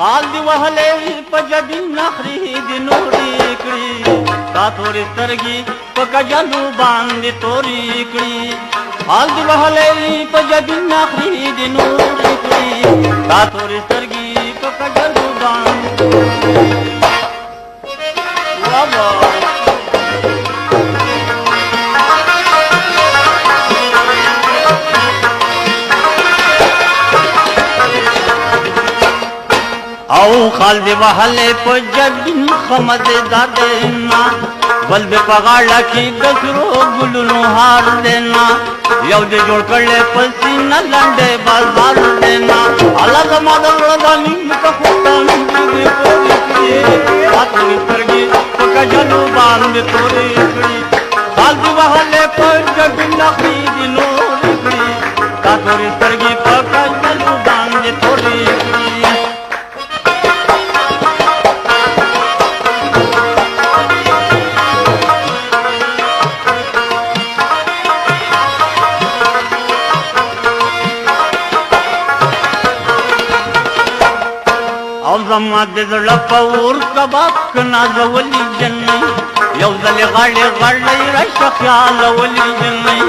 حال دی وهلې په جبین نخري د نوري کړی تا تورې سترګې په کجلو باندې توري کړی حال دی وهلې په جبین نخري د نوري کړی تا تورې سترګې په کجلو باندې واه او خالد وهله په جبین خمد دادنا بل به پغاړه کې دسرو ګلونو هار دینا یو دې جوړ کړل پسینه لنډه بازار دینا الله زما د ولدانې په خوتان دې پوری هاتو سترګې په کجلو باندې تورې کړې خالد وهله په جبین نخري دي نور کړې تا تورې سترګې په کجلو باندې تورې کړې او زما د زړه پور کباب کنا زولي جنې یو ځل غړې غړې راشه خیال ولي جنې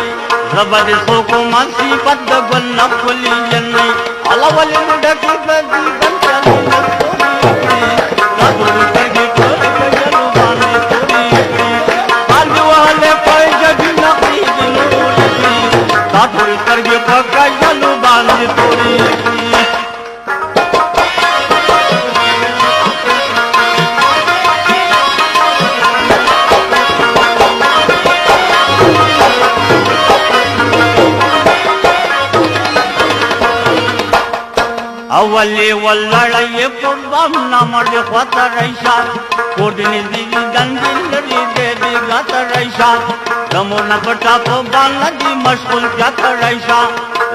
زبد سوکو ماسي پد ګل نخلي جنې الا ولي ډکې بدي بنچلې راځو سترګې ټول کجلو باندې توري باندې وهله پای جبي نخري دي نور راځو سترګې په کجلو باندې توري اولی ولړې په بام نامر خواته راشا کور دې دې دندې لري دې غاته راشا زمور نه پټا په باندې مشغول جاته راشا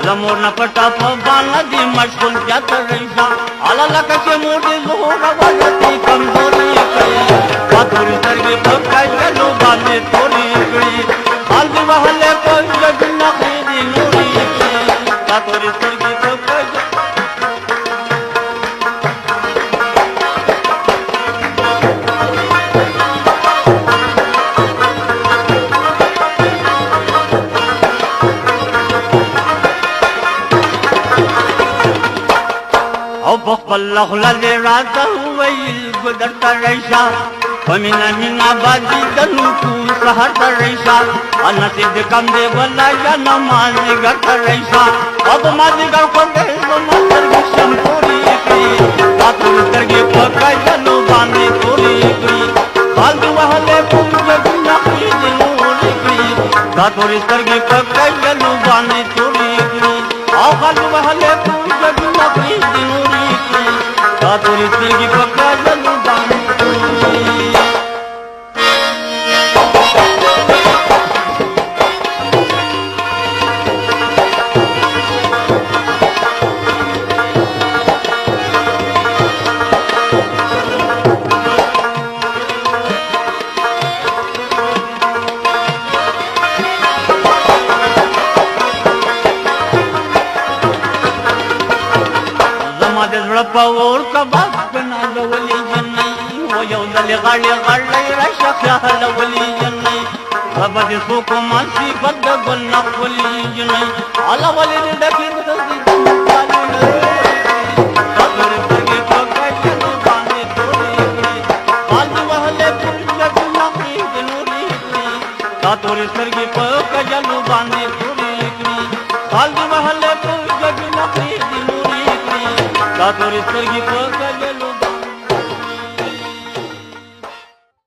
زمور نه پټا په باندې مشغول جاته راشا الا لکه چې مور دې زهور ولتي کمزوري کوي پاتوري سترګې په کاجلو باندې توري کړی حال دې وهله په جنه دې نوري پاتوري سترګې په الله لذي راته ويل قدر تريشا ومنا منا بادي دنوكو سهر تريشا انا سيد كم دي ولا جانا مازي غر تريشا اب مازي غر كونده سمسر گشم پوری کری تاتو ترگي پکا جلو باندې پوری کری خالدو وهله پونج نخري دي نور کری تاتو ترگي پکا جلو باندې پوری کری او خالدو وهله پونج نخري دي نور توري سترګې په کاجلو باندې پاور کباب بنا لولي جنې و یو ځل غړې غړې راشه خیال ولي جنې زبد سوکو ماسي بد ګل نخلي جنې الا ولي ډکې بدي خبر پرګې پکې چلو باندې توري باندې وهله پرګې نخلي نوري تا توري سترګې پکې چلو باندې توري باندې وهله پرګې نخلي نوري تا توري سترګې پکې